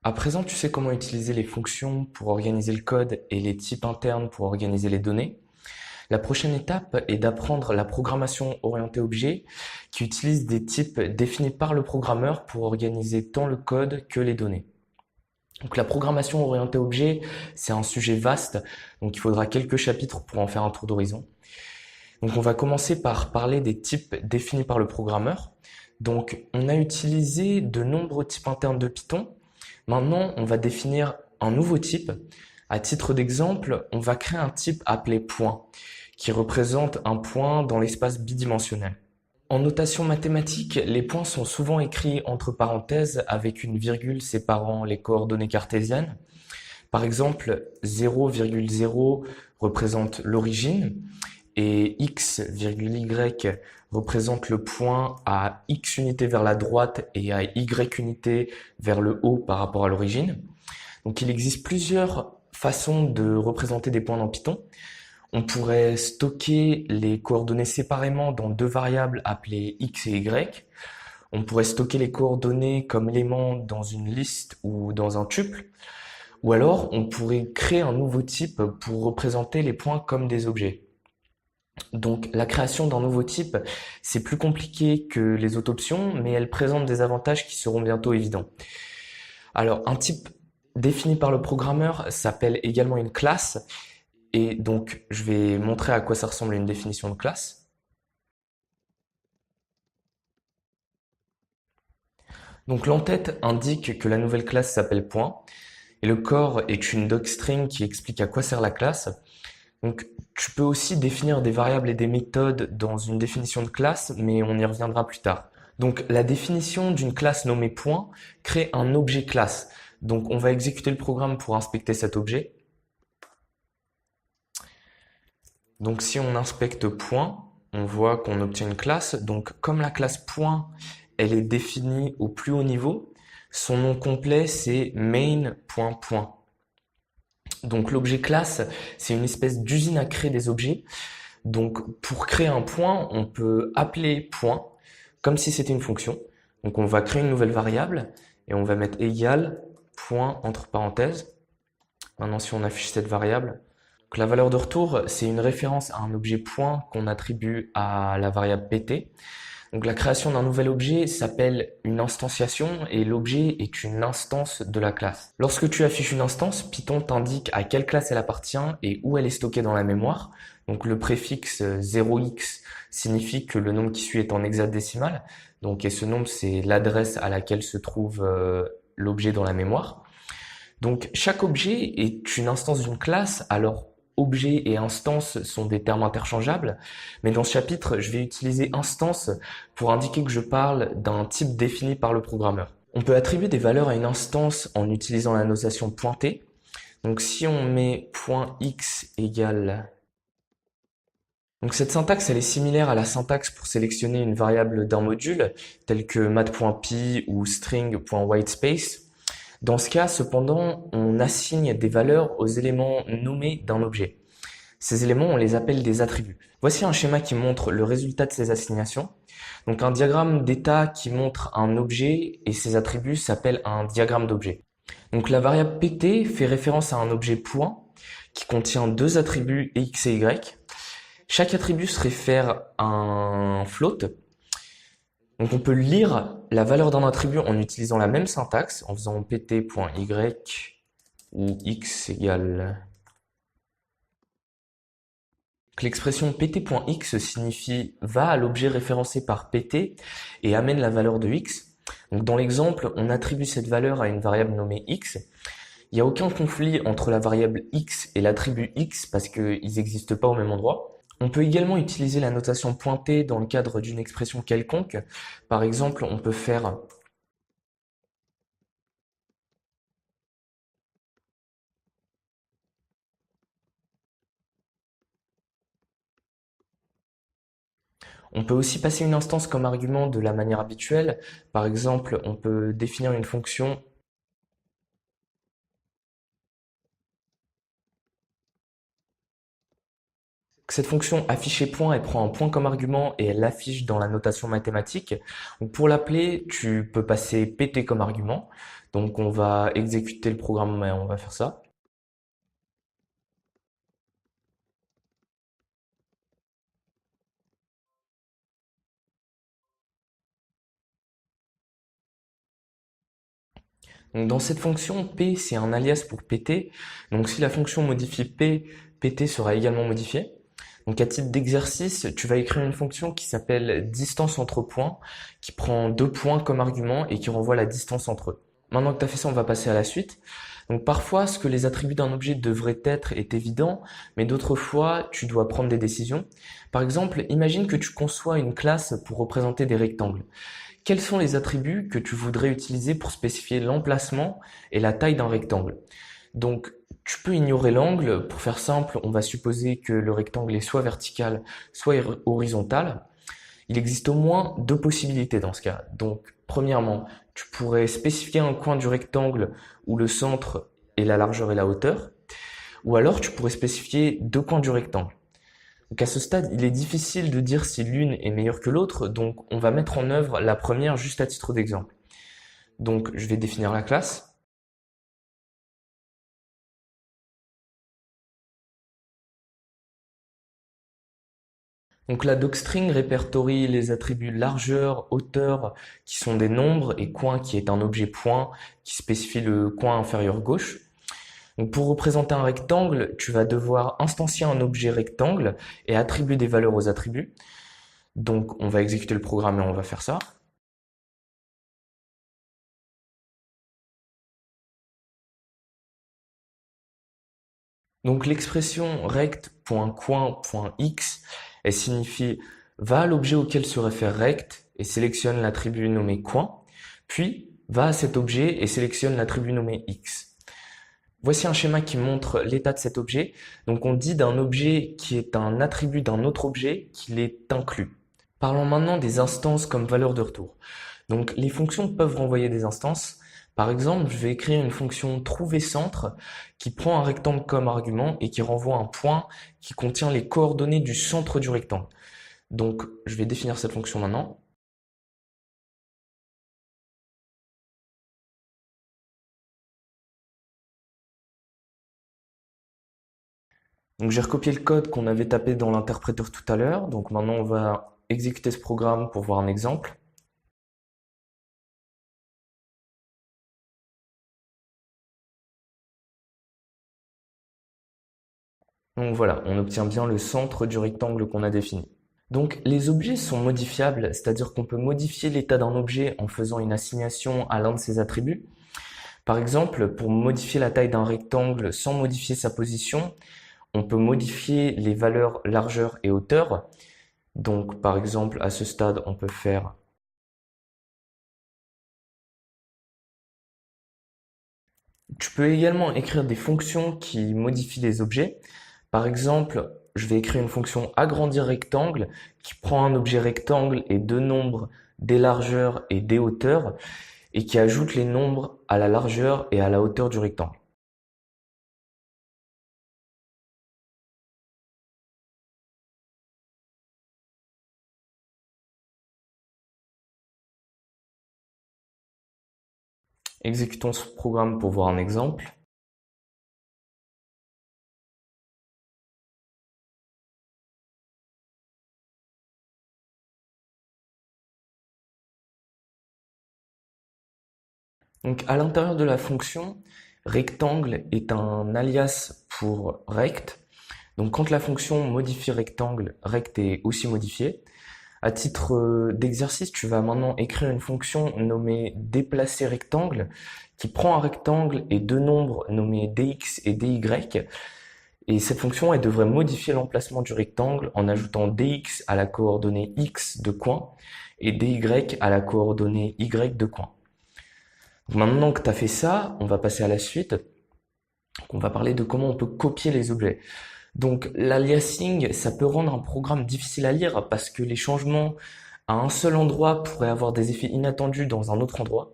À présent, tu sais comment utiliser les fonctions pour organiser le code et les types internes pour organiser les données. La prochaine étape est d'apprendre la programmation orientée objet qui utilise des types définis par le programmeur pour organiser tant le code que les données. Donc la programmation orientée objet, c'est un sujet vaste, donc il faudra quelques chapitres pour en faire un tour d'horizon. Donc on va commencer par parler des types définis par le programmeur. Donc on a utilisé de nombreux types internes de Python. Maintenant, on va définir un nouveau type. À titre d'exemple, on va créer un type appelé point, qui représente un point dans l'espace bidimensionnel. En notation mathématique, les points sont souvent écrits entre parenthèses avec une virgule séparant les coordonnées cartésiennes. Par exemple, 0,0 représente l'origine et x,y représente le point à x unités vers la droite et à y unités vers le haut par rapport à l'origine. Donc il existe plusieurs façons de représenter des points dans Python. On pourrait stocker les coordonnées séparément dans deux variables appelées x et y. On pourrait stocker les coordonnées comme éléments dans une liste ou dans un tuple. Ou alors, on pourrait créer un nouveau type pour représenter les points comme des objets. Donc la création d'un nouveau type, c'est plus compliqué que les autres options, mais elle présente des avantages qui seront bientôt évidents. Alors un type défini par le programmeur s'appelle également une classe, et donc je vais montrer à quoi ça ressemble une définition de classe. Donc l'entête indique que la nouvelle classe s'appelle point, et le corps est une docstring qui explique à quoi sert la classe. Donc, tu peux aussi définir des variables et des méthodes dans une définition de classe, mais on y reviendra plus tard. Donc, la définition d'une classe nommée point crée un objet classe. Donc, on va exécuter le programme pour inspecter cet objet. Donc, si on inspecte point, on voit qu'on obtient une classe. Donc, comme la classe point, elle est définie au plus haut niveau, son nom complet, c'est main.point. Donc l'objet classe, c'est une espèce d'usine à créer des objets. Donc pour créer un point, on peut appeler point comme si c'était une fonction. Donc on va créer une nouvelle variable et on va mettre égal point entre parenthèses. Maintenant si on affiche cette variable, donc la valeur de retour, c'est une référence à un objet point qu'on attribue à la variable pt. Donc la création d'un nouvel objet s'appelle une instantiation et l'objet est une instance de la classe. Lorsque tu affiches une instance, Python t'indique à quelle classe elle appartient et où elle est stockée dans la mémoire. Donc le préfixe 0x signifie que le nombre qui suit est en hexadécimal. Donc, et ce nombre, c'est l'adresse à laquelle se trouve l'objet dans la mémoire. Donc chaque objet est une instance d'une classe, alors objet et instance sont des termes interchangeables, mais dans ce chapitre, je vais utiliser instance pour indiquer que je parle d'un type défini par le programmeur. On peut attribuer des valeurs à une instance en utilisant la notation pointée. Donc si on met .x égale... Donc cette syntaxe, elle est similaire à la syntaxe pour sélectionner une variable d'un module, telle que math.py ou string.whitespace. Dans ce cas, cependant, on assigne des valeurs aux éléments nommés d'un objet. Ces éléments, on les appelle des attributs. Voici un schéma qui montre le résultat de ces assignations. Donc un diagramme d'état qui montre un objet et ses attributs s'appelle un diagramme d'objet. Donc la variable pt fait référence à un objet point qui contient deux attributs x et y. Chaque attribut se réfère à un float. Donc on peut lire la valeur d'un attribut en utilisant la même syntaxe, en faisant pt.y où x égale... L'expression pt.x signifie va à l'objet référencé par pt et amène la valeur de x. Donc dans l'exemple, on attribue cette valeur à une variable nommée x. Il n'y a aucun conflit entre la variable x et l'attribut x parce qu'ils n'existent pas au même endroit. On peut également utiliser la notation pointée dans le cadre d'une expression quelconque. Par exemple, on peut faire On peut aussi passer une instance comme argument de la manière habituelle. Par exemple, on peut définir une fonction Cette fonction afficher point, elle prend un point comme argument et elle l'affiche dans la notation mathématique. Donc pour l'appeler, tu peux passer pt comme argument. Donc on va exécuter le programme et on va faire ça. Donc dans cette fonction, p, c'est un alias pour pt. Donc si la fonction modifie p, pt sera également modifié. Donc à titre d'exercice, tu vas écrire une fonction qui s'appelle distance entre points, qui prend 2 points comme argument et qui renvoie la distance entre eux. Maintenant que tu as fait ça, on va passer à la suite. Donc parfois, ce que les attributs d'un objet devraient être est évident, mais d'autres fois, tu dois prendre des décisions. Par exemple, imagine que tu conçois une classe pour représenter des rectangles. Quels sont les attributs que tu voudrais utiliser pour spécifier l'emplacement et la taille d'un rectangle? Donc, tu peux ignorer l'angle. Pour faire simple, on va supposer que le rectangle est soit vertical, soit horizontal. Il existe au moins 2 possibilités dans ce cas. Donc, premièrement, tu pourrais spécifier un coin du rectangle où le centre est la largeur et la hauteur. Ou alors, tu pourrais spécifier 2 coins du rectangle. Donc à ce stade, il est difficile de dire si l'une est meilleure que l'autre, donc on va mettre en œuvre la première juste à titre d'exemple. Donc je vais définir la classe. Donc la docstring répertorie les attributs largeur, hauteur, qui sont des nombres, et coin, qui est un objet point, qui spécifie le coin inférieur gauche. Donc pour représenter un rectangle, tu vas devoir instancier un objet rectangle et attribuer des valeurs aux attributs. Donc on va exécuter le programme et on va faire ça. Donc l'expression rect.coin.x, elle signifie va à l'objet auquel se réfère rect et sélectionne l'attribut nommé coin, puis va à cet objet et sélectionne l'attribut nommé x. Voici un schéma qui montre l'état de cet objet. Donc on dit d'un objet qui est un attribut d'un autre objet qu'il est inclus. Parlons maintenant des instances comme valeur de retour. Donc les fonctions peuvent renvoyer des instances. Par exemple, je vais écrire une fonction trouver centre qui prend un rectangle comme argument et qui renvoie un point qui contient les coordonnées du centre du rectangle. Donc je vais définir cette fonction maintenant. Donc j'ai recopié le code qu'on avait tapé dans l'interpréteur tout à l'heure. Donc maintenant on va exécuter ce programme pour voir un exemple. Donc voilà, on obtient bien le centre du rectangle qu'on a défini. Donc les objets sont modifiables, c'est-à-dire qu'on peut modifier l'état d'un objet en faisant une assignation à l'un de ses attributs. Par exemple, pour modifier la taille d'un rectangle sans modifier sa position, on peut modifier les valeurs largeur et hauteur. Donc par exemple, à ce stade, on peut faire. Tu peux également écrire des fonctions qui modifient les objets. Par exemple, je vais écrire une fonction agrandir rectangle qui prend un objet rectangle et 2 nombres, des largeurs et des hauteurs, et qui ajoute les nombres à la largeur et à la hauteur du rectangle. Exécutons ce programme pour voir un exemple. Donc à l'intérieur de la fonction, rectangle est un alias pour rect. Donc quand la fonction modifie rectangle, rect est aussi modifié. À titre d'exercice, tu vas maintenant écrire une fonction nommée déplacer rectangle qui prend un rectangle et 2 nombres nommés dx et dy. Et cette fonction, elle devrait modifier l'emplacement du rectangle en ajoutant dx à la coordonnée x de coin et dy à la coordonnée y de coin. Maintenant que tu as fait ça, on va passer à la suite. On va parler de comment on peut copier les objets. Donc l'aliasing, ça peut rendre un programme difficile à lire parce que les changements à un seul endroit pourraient avoir des effets inattendus dans un autre endroit.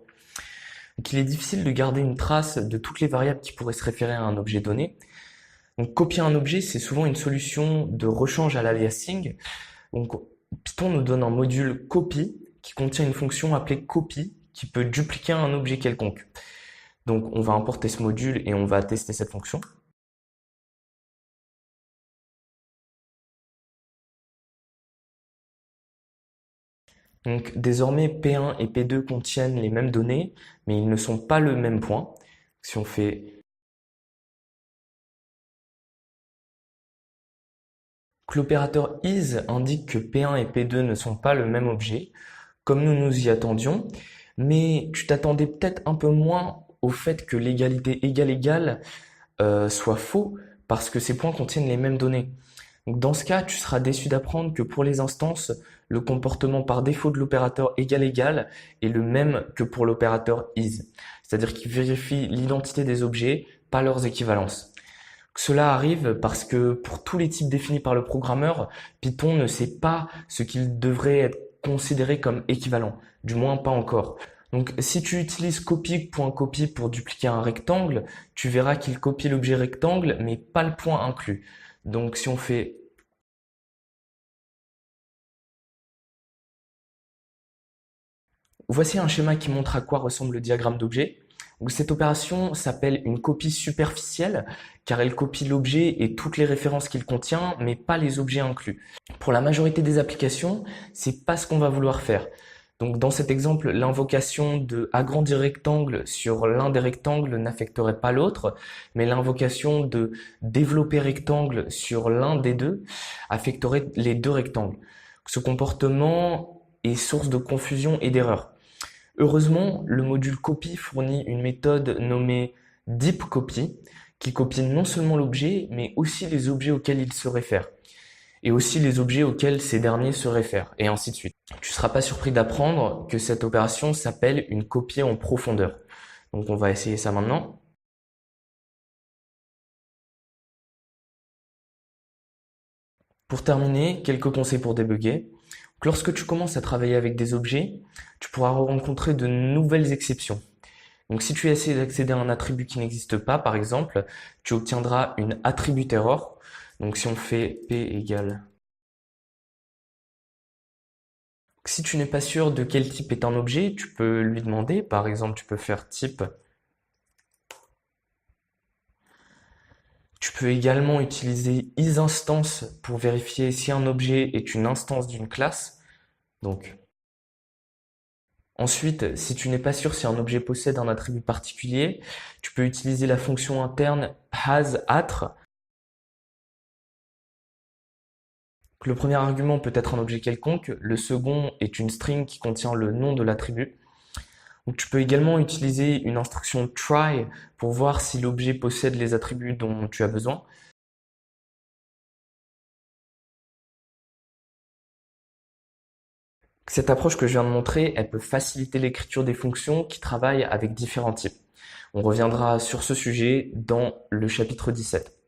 Donc il est difficile de garder une trace de toutes les variables qui pourraient se référer à un objet donné. Donc copier un objet, c'est souvent une solution de rechange à l'aliasing. Donc Python nous donne un module copy qui contient une fonction appelée copy qui peut dupliquer un objet quelconque. Donc on va importer ce module et on va tester cette fonction. Donc désormais P1 et P2 contiennent les mêmes données, mais ils ne sont pas le même point. Si on fait que l'opérateur is indique que P1 et P2 ne sont pas le même objet, comme nous nous y attendions, mais tu t'attendais peut-être un peu moins au fait que l'égalité égale soit faux, parce que ces points contiennent les mêmes données. Donc dans ce cas, tu seras déçu d'apprendre que pour les instances, le comportement par défaut de l'opérateur égal est le même que pour l'opérateur is, c'est-à-dire qu'il vérifie l'identité des objets, pas leurs équivalences. Cela arrive parce que pour tous les types définis par le programmeur, Python ne sait pas ce qu'il devrait être considéré comme équivalent, du moins pas encore. Donc si tu utilises copy.copy pour dupliquer un rectangle, tu verras qu'il copie l'objet rectangle mais pas le point inclus. Donc si on fait voici un schéma qui montre à quoi ressemble le diagramme d'objet. Donc cette opération s'appelle une copie superficielle car elle copie l'objet et toutes les références qu'il contient mais pas les objets inclus. Pour la majorité des applications, c'est pas ce qu'on va vouloir faire. Donc dans cet exemple, l'invocation de agrandir rectangle sur l'un des rectangles n'affecterait pas l'autre, mais l'invocation de développer rectangle sur l'un des deux affecterait les deux rectangles. Ce comportement est source de confusion et d'erreur. Heureusement, le module copy fournit une méthode nommée deepCopy qui copie non seulement l'objet, mais aussi les objets auxquels il se réfère et aussi les objets auxquels ces derniers se réfèrent, et ainsi de suite. Tu ne seras pas surpris d'apprendre que cette opération s'appelle une copie en profondeur. Donc on va essayer ça maintenant. Pour terminer, quelques conseils pour débugger. Lorsque tu commences à travailler avec des objets, tu pourras rencontrer de nouvelles exceptions. Donc si tu essaies d'accéder à un attribut qui n'existe pas, par exemple, tu obtiendras une attribute error. Donc si on fait P égale si tu n'es pas sûr de quel type est un objet, tu peux lui demander. Par exemple, tu peux faire type. Tu peux également utiliser isInstance pour vérifier si un objet est une instance d'une classe. Donc, ensuite, si tu n'es pas sûr si un objet possède un attribut particulier, tu peux utiliser la fonction interne hasAtr. Le premier argument peut être un objet quelconque, le second est une string qui contient le nom de l'attribut. Donc, tu peux également utiliser une instruction try pour voir si l'objet possède les attributs dont tu as besoin. Cette approche que je viens de montrer, elle peut faciliter l'écriture des fonctions qui travaillent avec différents types. On reviendra sur ce sujet dans le chapitre 17.